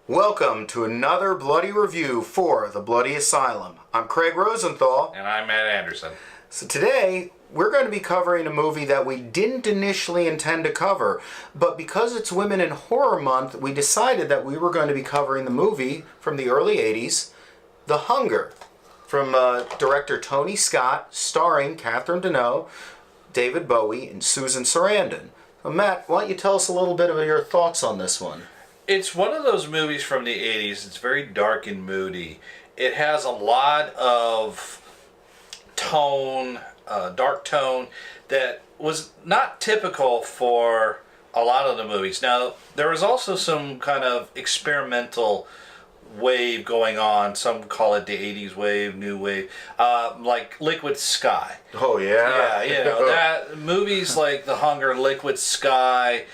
Welcome to another bloody review for The Bloody Asylum. I'm Craig Rosenthal. And I'm Matt Anderson. So today, we're going to be covering a movie that we didn't initially intend to cover, but because it's Women in Horror Month, we decided that we were going to be covering the movie from the early 80s, The Hunger, from director Tony Scott, starring Catherine Deneuve, David Bowie, and Susan Sarandon. So Matt, why don't you tell us a little bit of your thoughts on this one? It's one of those movies from the 80s. It's very dark and moody. It has a lot of tone, dark tone, that was not typical for a lot of the movies. Now, there was also some kind of experimental wave going on. Some call it the 80s wave, new wave, like Liquid Sky. Oh, yeah. Yeah, you know, that movies like The Hunger, Liquid Sky,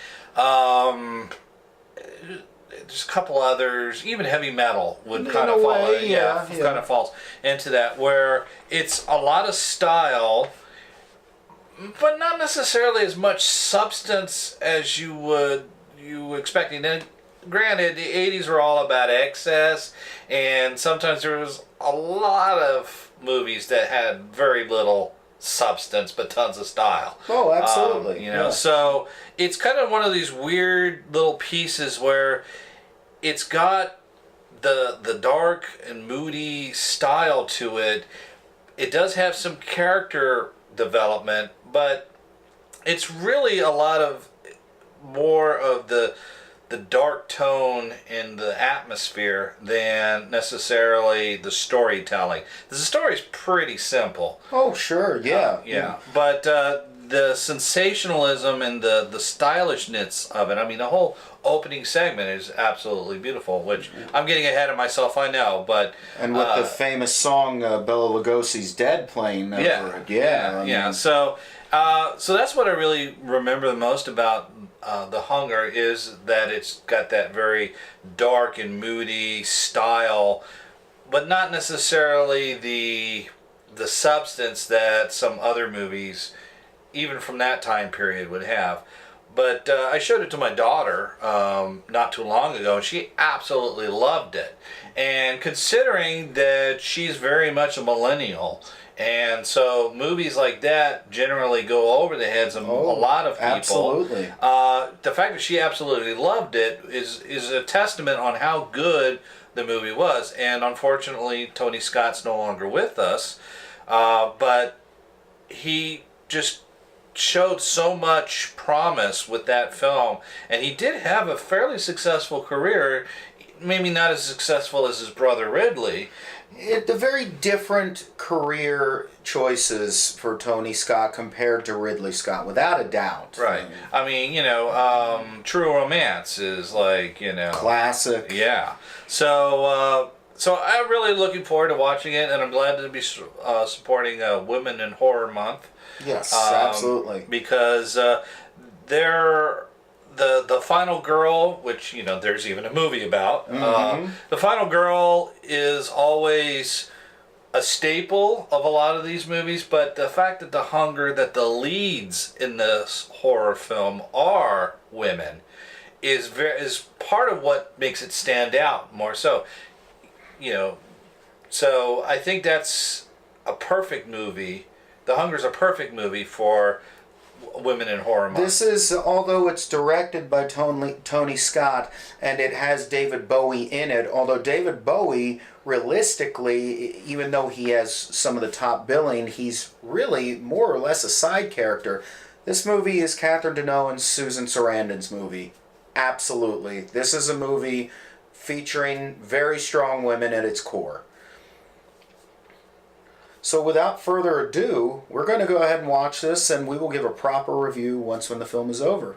there's a couple others, even heavy metal would kind of fall, kind of falls into that, where it's a lot of style, but not necessarily as much substance as you expecting. And granted, the 80s were all about excess, and sometimes there was a lot of movies that had very little substance but tons of style. Oh, absolutely. So it's kind of one of these weird little pieces where it's got the dark and moody style to it. It does have some character development, but it's really a lot of more of the dark tone and the atmosphere than necessarily the storytelling. The story's pretty simple. Oh, sure, yeah. But the sensationalism and the stylishness of it, I mean, the whole opening segment is absolutely beautiful, which I'm getting ahead of myself, I know, but... And with the famous song Bela Lugosi's Dead playing over it. Yeah. So that's what I really remember the most about The Hunger, is that it's got that very dark and moody style, but not necessarily the substance that some other movies, even from that time period, would have. But I showed it to my daughter not too long ago, and she absolutely loved it. And considering that she's very much a millennial, and so movies like that generally go over the heads of a lot of people. Absolutely. The fact that she absolutely loved it is a testament on how good the movie was. And unfortunately, Tony Scott's no longer with us, but he just showed so much promise with that film, and he did have a fairly successful career, maybe not as successful as his brother Ridley. The very different career choices for Tony Scott compared to Ridley Scott, without a doubt. Right. I mean, True Romance is like, classic. Yeah. So I'm really looking forward to watching it, and I'm glad to be supporting Women in Horror Month. Yes, absolutely. Because they're the final girl, which there's even a movie about. The final girl is always a staple of a lot of these movies, but the fact that that the leads in this horror film are women is part of what makes it stand out more so. So I think that's a perfect movie. The Hunger's a perfect movie for Women in Horror Month. This is, although it's directed by Tony Scott and it has David Bowie in it, although David Bowie, realistically, even though he has some of the top billing, he's really more or less a side character. This movie is Catherine Deneuve and Susan Sarandon's movie. Absolutely. This is a movie featuring very strong women at its core. So without further ado, we're going to go ahead and watch this, and we will give a proper review when the film is over.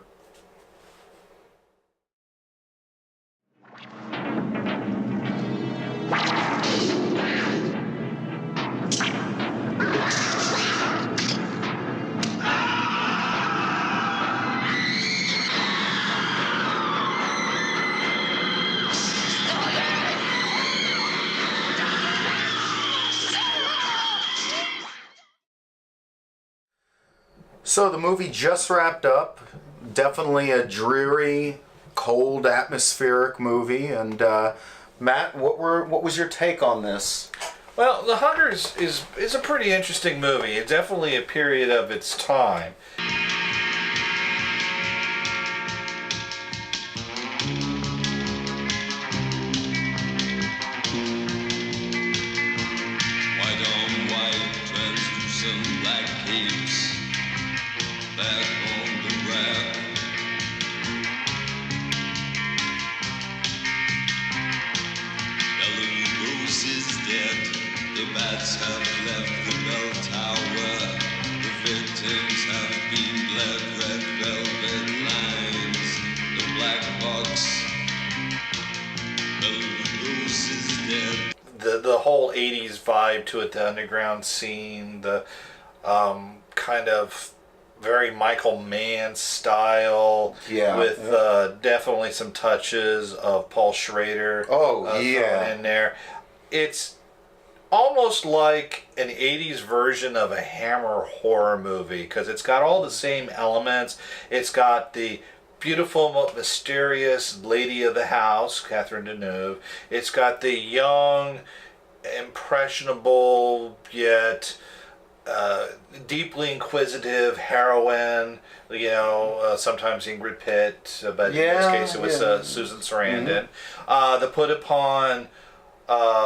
So the movie just wrapped up. Definitely a dreary, cold, atmospheric movie. And Matt, what was your take on this? Well, The Hunger is a pretty interesting movie. It's definitely a period of its time. White on white, translucent black capes, back on the rack. Belarus is dead. The bats have left the bell tower. The victims have been bled. Red velvet lines. The black box. Belarus is dead. The whole 80s vibe to it, the underground scene, the kind of very Michael Mann style, with definitely some touches of Paul Schrader thrown in there. It's almost like an 80s version of a Hammer horror movie, because it's got all the same elements. It's got the beautiful, mysterious lady of the house, Catherine Deneuve. It's got the young, impressionable, yet deeply inquisitive heroine, sometimes Ingrid Pitt, but in this case it was Susan Sarandon. The put-upon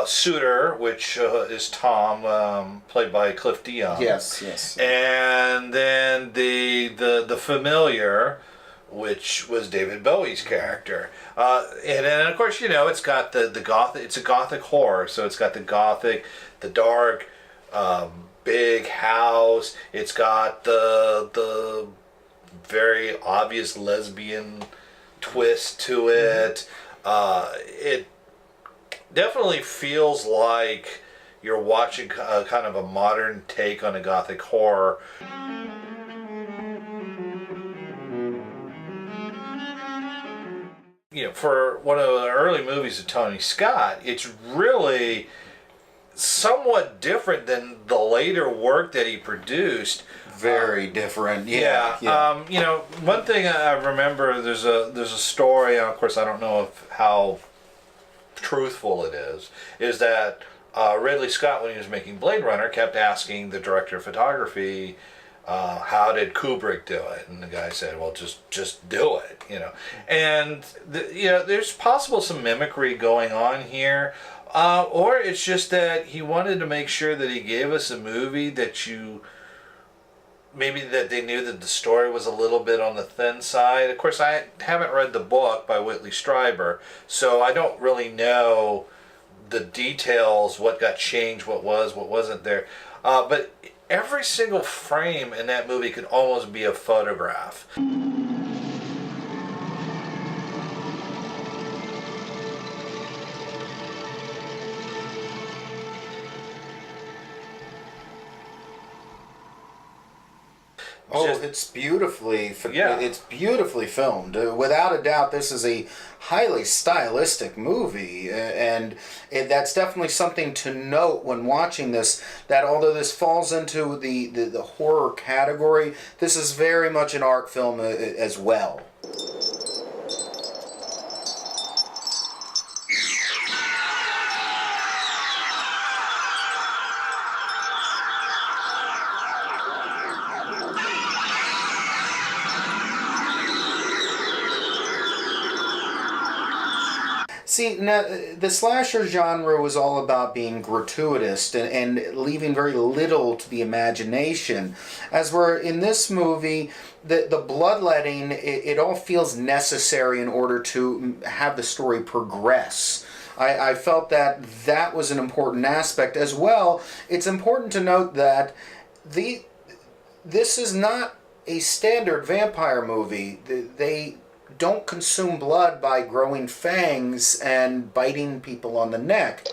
suitor, which is Tom, played by Cliff DeYoung. Yes. And then the familiar, which was David Bowie's character. And then, of course, it's got the gothic. It's a gothic horror, so it's got the gothic, the dark, big house. It's got the very obvious lesbian twist to it. It definitely feels like you're watching kind of a modern take on a gothic horror. For one of the early movies of Tony Scott, it's really somewhat different than the later work that he produced. Very different. One thing I remember, there's a story, and of course I don't know how truthful it is that Ridley Scott, when he was making Blade Runner, kept asking the director of photography, how did Kubrick do it? And the guy said, well, just do it, And there's possible some mimicry going on here, or it's just that he wanted to make sure that he gave us a movie that that they knew that the story was a little bit on the thin side. Of course, I haven't read the book by Whitley Strieber, so I don't really know the details, what got changed, what wasn't there. But every single frame in that movie could almost be a photograph. It's beautifully filmed. Without a doubt, this is a highly stylistic movie, and that's definitely something to note when watching this, that although this falls into the horror category, this is very much an art film as well. See, now, the slasher genre was all about being gratuitous and leaving very little to the imagination. As we're in this movie, the bloodletting, it all feels necessary in order to have the story progress. I felt that was an important aspect. As well, it's important to note that this is not a standard vampire movie. They don't consume blood by growing fangs and biting people on the neck.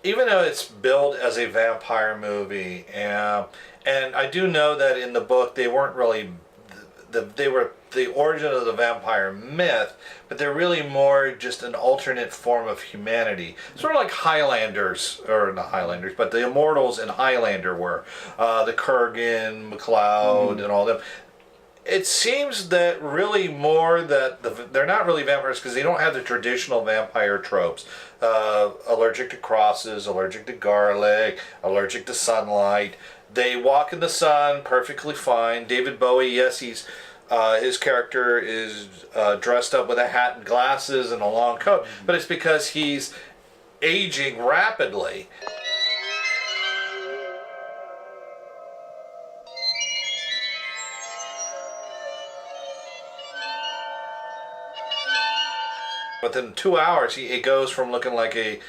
Even though it's billed as a vampire movie, and I do know that in the book they weren't really they were the origin of the vampire myth, but they're really more just an alternate form of humanity. Sort of like Highlanders, or not Highlanders, but the immortals in Highlander were. The Kurgan, MacLeod, and all them. It seems that really more that they're not really vampires because they don't have the traditional vampire tropes. Allergic to crosses, allergic to garlic, allergic to sunlight. They walk in the sun perfectly fine. David Bowie, yes, his character is dressed up with a hat and glasses and a long coat, but it's because he's aging rapidly. Within 2 hours, it goes from looking like a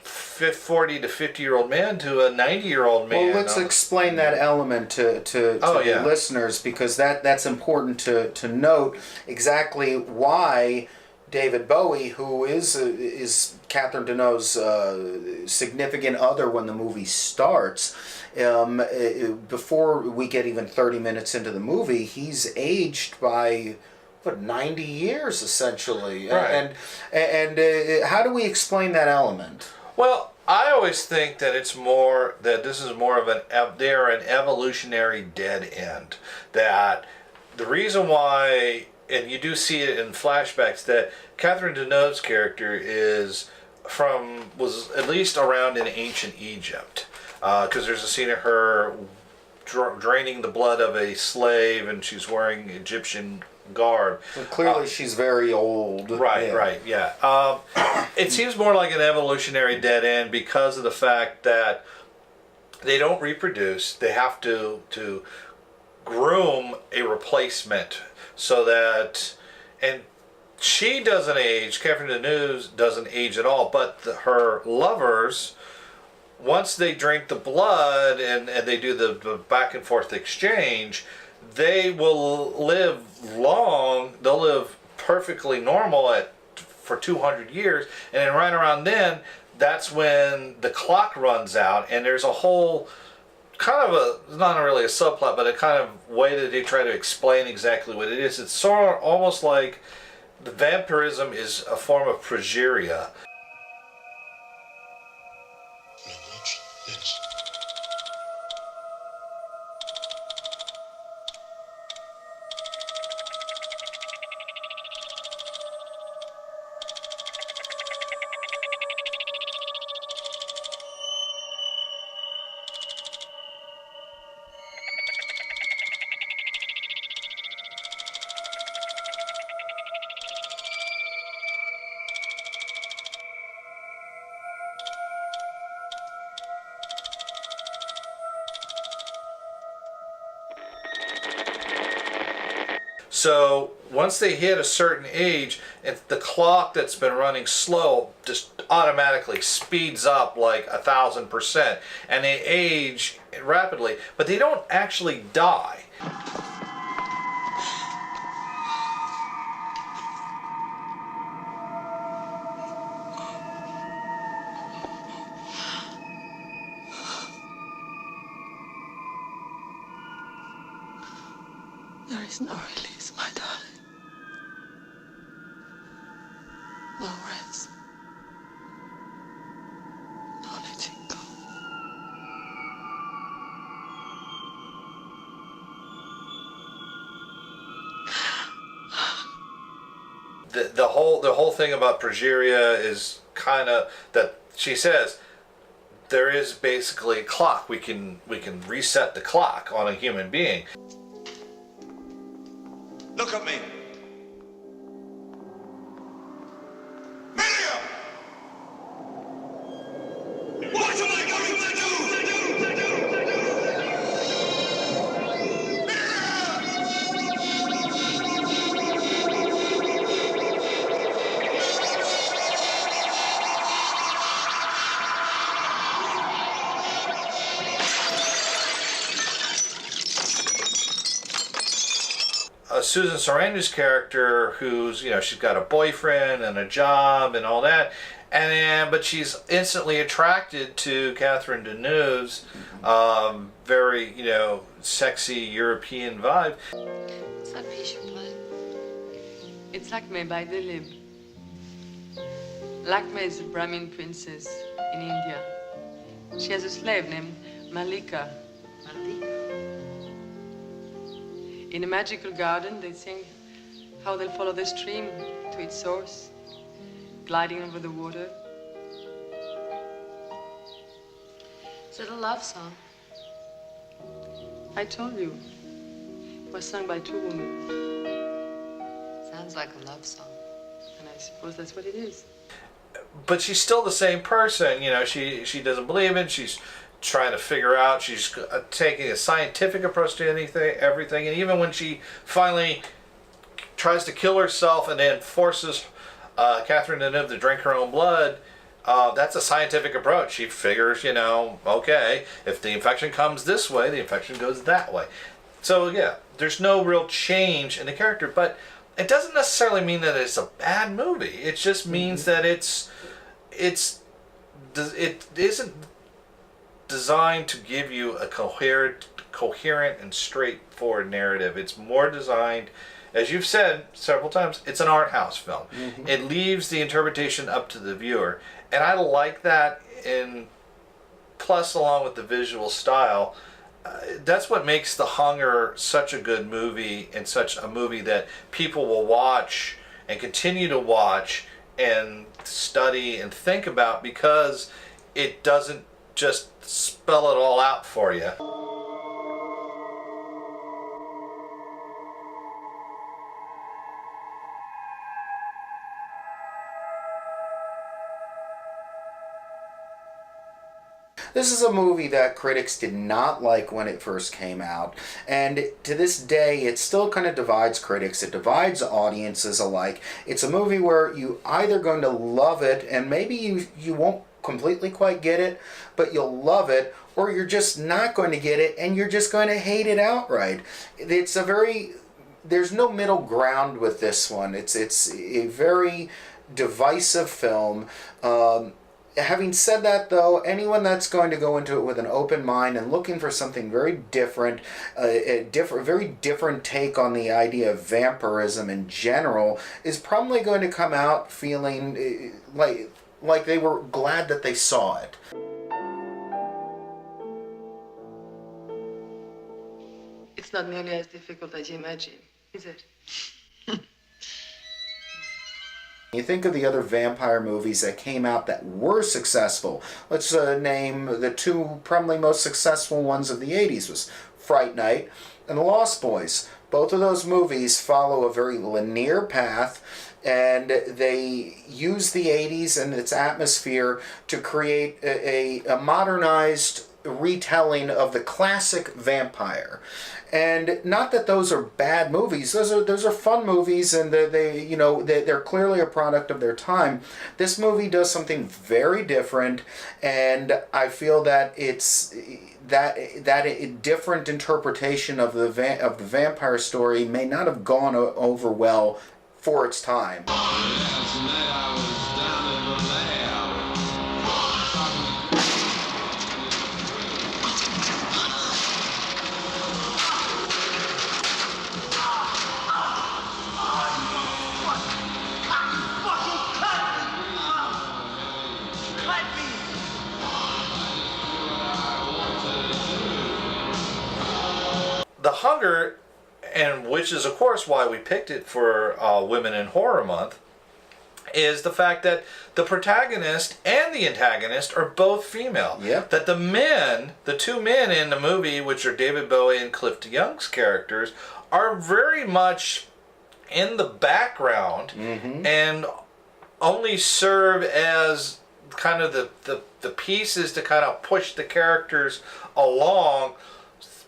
40 to 50-year-old man to a 90-year-old man. Well, let's explain that element to the listeners, because that's important to note exactly why David Bowie, who is Catherine Deneuve's significant other when the movie starts, before we get even 30 minutes into the movie, he's aged by 90 years essentially. Right. And how do we explain that element? Well, I always think that it's more that this is more of they're an evolutionary dead end. That the reason why, and you do see it in flashbacks, that Catherine Deneuve's character was at least around in ancient Egypt, because there's a scene of her draining the blood of a slave, and she's wearing Egyptian garb. Well, clearly she's very old. Right, yeah. It seems more like an evolutionary dead end because of the fact that they don't reproduce. They have to groom a replacement so that, and she doesn't age, Catherine Deneuve doesn't age at all, but her lovers, once they drink the blood and they do the back and forth exchange, they will live long. They'll live perfectly normal for 200 years, and then right around then, that's when the clock runs out, and there's a whole kind of it's not really a subplot, but a kind of way that they try to explain exactly what it is. It's sort of almost like the vampirism is a form of progeria. So once they hit a certain age, and the clock that's been running slow just automatically speeds up like 1,000%, and they age rapidly, but they don't actually die. There is no release, my darling. No rest. No letting go. The whole thing about progeria is kind of that she says there is basically a clock. We can reset the clock on a human being. Look at me. Miriam! What am I going to do? Susan Sarandon's character, who's, she's got a boyfriend and a job and all that, but she's instantly attracted to Catherine Deneuve's very, sexy European vibe. What's that piece you're playing? It's Lakme by Deneuve. Lakme is a Brahmin princess in India. She has a slave named Malika. In a magical garden, they sing how they'll follow the stream to its source, gliding over the water. Is it a love song? I told you, it was sung by two women, Sounds like a love song. and I suppose that's what it is. But she's still the same person. She doesn't believe it. She's trying to figure out. She's taking a scientific approach to everything. And even when she finally tries to kill herself and then forces Catherine Deneuve to drink her own blood, that's a scientific approach. She figures, okay, if the infection comes this way, the infection goes that way. So yeah, there's no real change in the character, but it doesn't necessarily mean that it's a bad movie. It just means that it isn't designed to give you a coherent and straightforward narrative. It's more designed, as you've said several times, it's an art house film. Mm-hmm. It leaves the interpretation up to the viewer, and I like that. Plus, along with the visual style, that's what makes The Hunger such a good movie, and such a movie that people will watch and continue to watch and study and think about, because it doesn't just spell it all out for you. This is a movie that critics did not like when it first came out, and to this day it still kind of divides critics. It divides audiences alike. It's a movie where you either going to love it, and maybe you won't completely quite get it, but you'll love it, or you're just not going to get it and you're just going to hate it outright. There's no middle ground with this one. It's a very divisive film. Having said that, though, anyone that's going to go into it with an open mind and looking for something very different, very different take on the idea of vampirism in general, is probably going to come out feeling like they were glad that they saw it. It's not nearly as difficult as you imagine, is it? You think of the other vampire movies that came out that were successful. Let's name the two probably most successful ones of the 80s was Fright Night and The Lost Boys. Both of those movies follow a very linear path, and they use the 80s and its atmosphere to create a modernized retelling of the classic vampire. And not that those are bad movies; those are fun movies, and they're clearly a product of their time. This movie does something very different, and I feel that it's that a different interpretation of the vampire story may not have gone over well for its time. Last night I was down in the lab. The Hunger, and which is of course why we picked it for Women in Horror Month, is the fact that the protagonist and the antagonist are both female. Yep. That the two men in the movie, which are David Bowie and Cliff DeYoung's characters, are very much in the background, mm-hmm. and only serve as kind of the pieces to kind of push the characters along,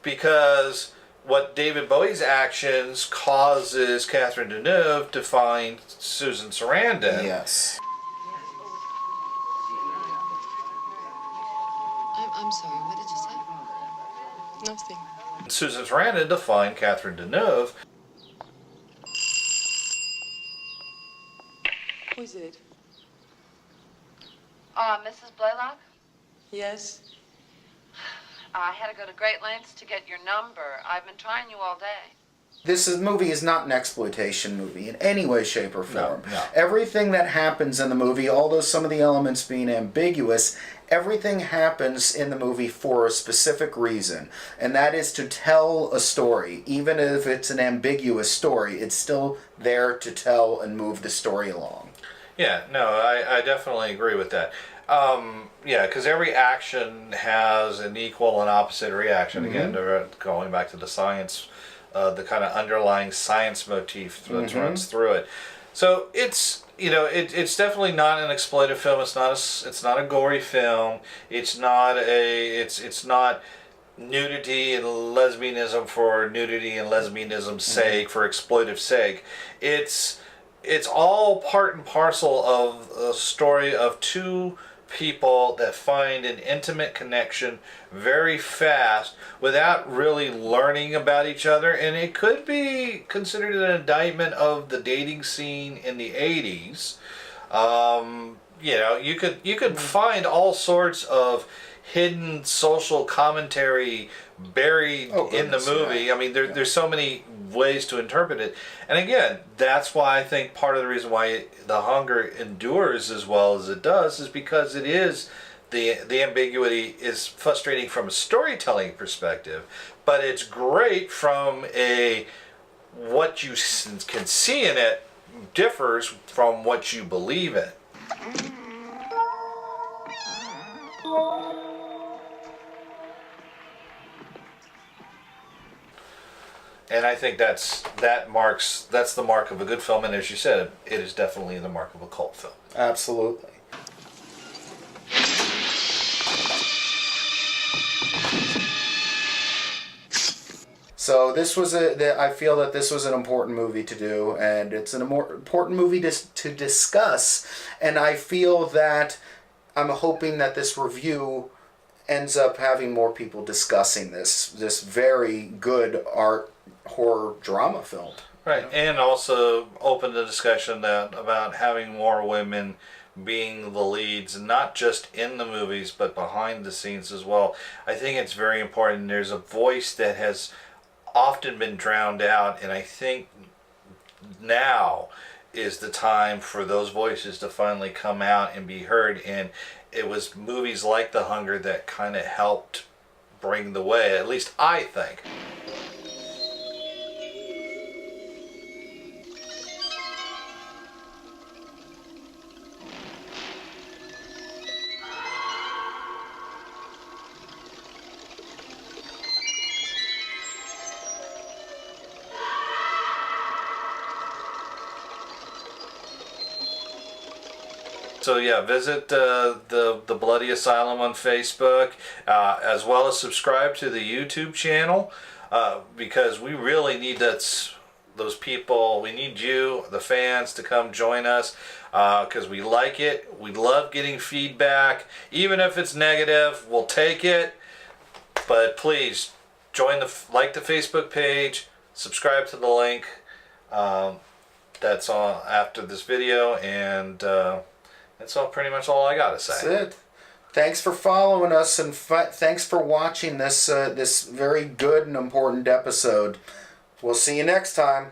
because what David Bowie's actions causes Catherine Deneuve to find Susan Sarandon. Yes. I'm sorry, what did you say? Nothing. Susan Sarandon to find Catherine Deneuve. Who is it? Mrs. Blaylock? Yes? I had to go to great lengths to get your number. I've been trying you all day. Movie is not an exploitation movie in any way, shape, or form. No. Everything that happens in the movie, although some of the elements being ambiguous, everything happens in the movie for a specific reason, and that is to tell a story. Even if it's an ambiguous story, it's still there to tell and move the story along. Yeah, no, I definitely agree with that. Yeah, because every action has an equal and opposite reaction. Again, going back to the science, the kind of underlying science motif that runs through it. So it's it's definitely not an exploitive film. It's not a gory film. It's not nudity and lesbianism for nudity and lesbianism's sake, for exploitive sake. It's all part and parcel of a story of two people that find an intimate connection very fast without really learning about each other, and it could be considered an indictment of the dating scene in the 80s. You could find all sorts of hidden social commentary buried in the movie. Yeah. I mean, there's so many ways to interpret it. And again, that's why I think part of the reason why The Hunger endures as well as it does is because it is the ambiguity is frustrating from a storytelling perspective, but it's great from what you can see in it differs from what you believe in. And I think that's the mark of a good film, and as you said, it is definitely the mark of a cult film. Absolutely. So I feel that this was an important movie to do, and it's an important movie to discuss, and I feel that I'm hoping that this review ends up having more people discussing this very good art horror drama film. Right, and also open the discussion about having more women being the leads, not just in the movies, but behind the scenes as well. I think it's very important. There's a voice that has often been drowned out, and I think now is the time for those voices to finally come out and be heard, and it was movies like The Hunger that kind of helped bring the way, at least I think. So yeah, visit the Bloody Asylum on Facebook, as well as subscribe to the YouTube channel, because we really need those people. We need you, the fans, to come join us, because we like it. We love getting feedback, even if it's negative. We'll take it. But please like the Facebook page, subscribe to the link. That's all after this video, and that's pretty much all I gotta say. That's it. Thanks for following us, and thanks for watching this very good and important episode. We'll see you next time.